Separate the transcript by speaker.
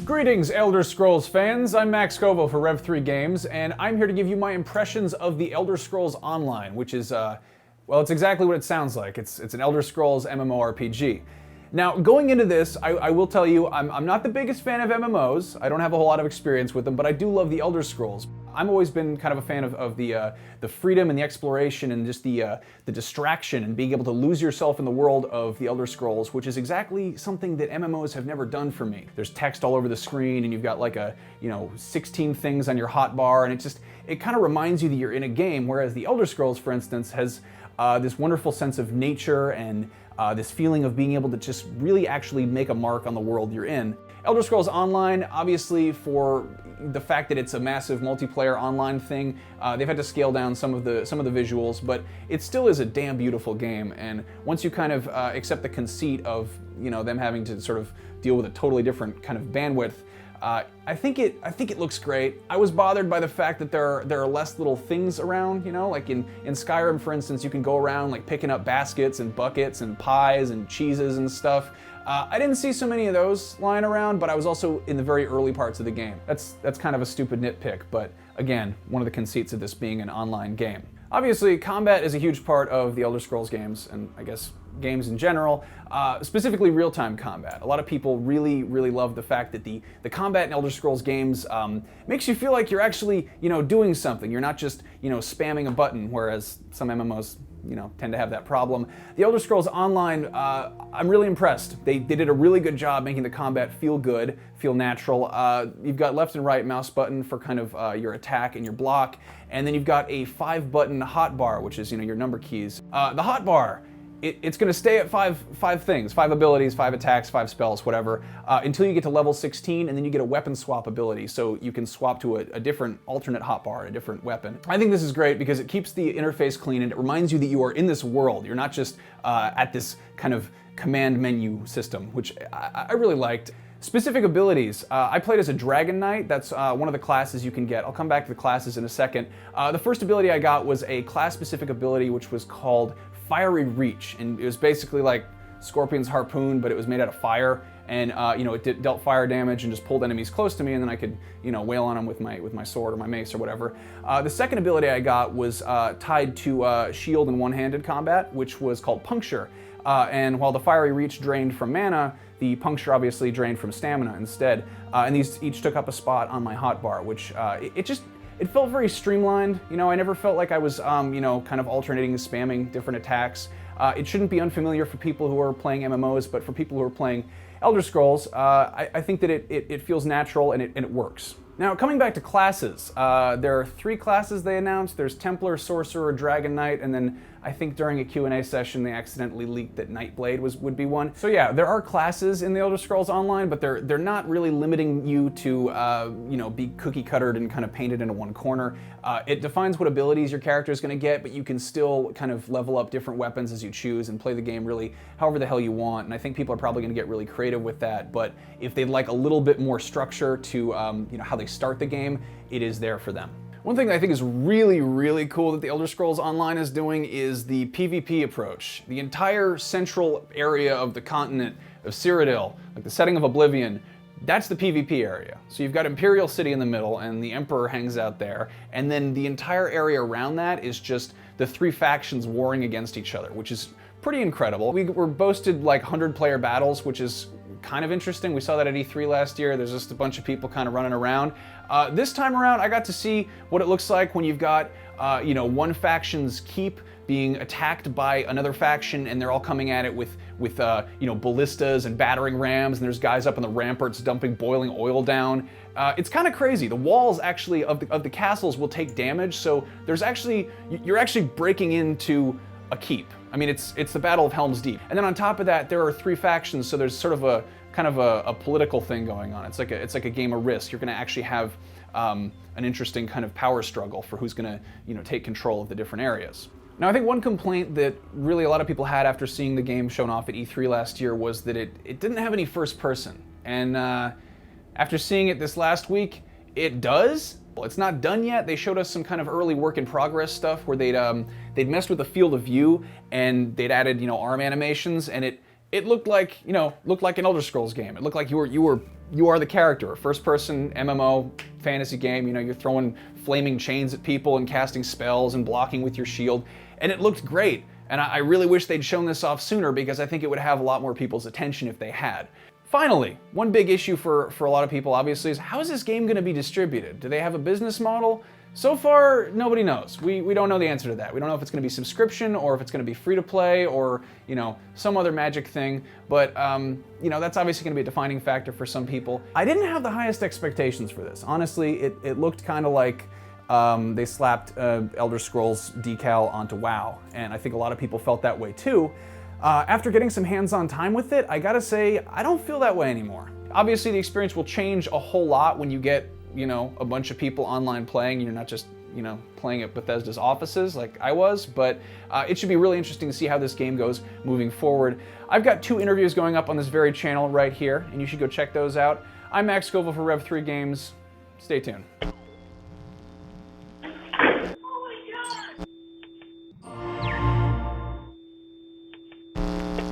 Speaker 1: Greetings, Elder Scrolls fans. I'm Max Scoville for Rev3 Games, and I'm here to give you my impressions of the Elder Scrolls Online, which is, well, it's exactly what it sounds like. It's an Elder Scrolls MMORPG. Now, going into this, I will tell you, I'm not the biggest fan of MMOs. I don't have a whole lot of experience with them, but I do love the Elder Scrolls. I've always been kind of a fan of the freedom and the exploration and just the distraction and being able to lose yourself in the world of the Elder Scrolls, which is exactly something that MMOs have never done for me. There's text all over the screen and you've got like 16 things on your hotbar, and it kind of reminds you that you're in a game, whereas the Elder Scrolls, for instance, has this wonderful sense of nature and this feeling of being able to just really actually make a mark on the world you're in. Elder Scrolls Online, obviously, for the fact that it's a massive multiplayer online thing, they've had to scale down some of the visuals, but it still is a damn beautiful game. And once you kind of accept the conceit of them having to sort of deal with a totally different kind of bandwidth, I think it looks great. I was bothered by the fact that there are less little things around, like in Skyrim, for instance, you can go around like picking up baskets and buckets and pies and cheeses and stuff. I didn't see so many of those lying around, but I was also in the very early parts of the game. That's kind of a stupid nitpick, but again, one of the conceits of this being an online game. Obviously, combat is a huge part of the Elder Scrolls games, and I guess games in general, specifically real-time combat. A lot of people really, really love the fact that the combat in Elder Scrolls games makes you feel like you're actually, doing something. You're not just, spamming a button, whereas some MMOs, tend to have that problem. The Elder Scrolls Online, I'm really impressed. They did a really good job making the combat feel good, feel natural. You've got left and right mouse button for kind of your attack and your block, and then you've got a 5-button hotbar, which is your number keys. The hotbar, it's going to stay at five things, 5 abilities, 5 attacks, 5 spells, whatever, until you get to level 16, and then you get a weapon swap ability, so you can swap to a different alternate hotbar, a different weapon. I think this is great because it keeps the interface clean and it reminds you that you are in this world. You're not just at this kind of command menu system, which I really liked. Specific abilities. I played as a Dragon Knight. That's one of the classes you can get. I'll come back to the classes in a second. The first ability I got was a class-specific ability which was called Fiery Reach, and it was basically like Scorpion's harpoon, but it was made out of fire, and it dealt fire damage and just pulled enemies close to me, and then I could wail on them with my sword or my mace or whatever. The second ability I got was tied to shield and one-handed combat, which was called Puncture. And while the Fiery Reach drained from mana, the Puncture obviously drained from stamina instead. And these each took up a spot on my hotbar, which it felt very streamlined. I never felt like I was, kind of alternating and spamming different attacks. It shouldn't be unfamiliar for people who are playing MMOs, but for people who are playing Elder Scrolls, I think that it feels natural and it works. Now, coming back to classes, there are 3 classes they announced. There's Templar, Sorcerer, Dragon Knight, and then I think during a Q&A session they accidentally leaked that Nightblade would be one. So yeah, there are classes in the Elder Scrolls Online, but they're not really limiting you to be cookie cuttered and kind of painted into one corner. It defines what abilities your character is going to get, but you can still kind of level up different weapons as you choose and play the game really however the hell you want. And I think people are probably going to get really creative with that. But if they'd like a little bit more structure to how they start the game, it is there for them. One thing that I think is really, really cool that the Elder Scrolls Online is doing is the PvP approach. The entire central area of the continent of Cyrodiil, like the setting of Oblivion, that's the PvP area. So you've got Imperial City in the middle, and the Emperor hangs out there, and then the entire area around that is just the 3 factions warring against each other, which is pretty incredible. We were boasted like 100-player battles, which is kind of interesting. We saw that at E3 last year. There's just a bunch of people kind of running around. This time around, I got to see what it looks like when you've got, one faction's keep being attacked by another faction, and they're all coming at it with ballistas and battering rams, and there's guys up on the ramparts dumping boiling oil down. It's kind of crazy. The walls actually of the castles will take damage, so you're actually breaking into a keep. I mean, it's the Battle of Helm's Deep. And then on top of that, there are 3 factions, so there's sort of a kind of a political thing going on. It's like a game of Risk. You're going to actually have an interesting kind of power struggle for who's going to take control of the different areas. Now, I think one complaint that really a lot of people had after seeing the game shown off at E3 last year was that it didn't have any first person. And after seeing it this last week, it does. Well, it's not done yet. They showed us some kind of early work in progress stuff where they'd messed with the field of view and they'd added arm animations, and it looked like, looked like an Elder Scrolls game. It looked like you are the character, a first-person MMO fantasy game. You're throwing flaming chains at people and casting spells and blocking with your shield, and it looked great. And I really wish they'd shown this off sooner, because I think it would have a lot more people's attention if they had. Finally, one big issue for a lot of people, obviously, is how is this game going to be distributed? Do they have a business model? So far, nobody knows. We don't know the answer to that. We don't know if it's going to be subscription, or if it's going to be free to play, or some other magic thing. But that's obviously going to be a defining factor for some people. I didn't have the highest expectations for this. Honestly, it looked kind of like they slapped Elder Scrolls decal onto WoW, and I think a lot of people felt that way too. After getting some hands-on time with it, I gotta say, I don't feel that way anymore. Obviously, the experience will change a whole lot when you get, a bunch of people online playing. You're not just, playing at Bethesda's offices like I was, but it should be really interesting to see how this game goes moving forward. I've got 2 interviews going up on this very channel right here, and you should go check those out. I'm Max Scoville for Rev3 Games. Stay tuned.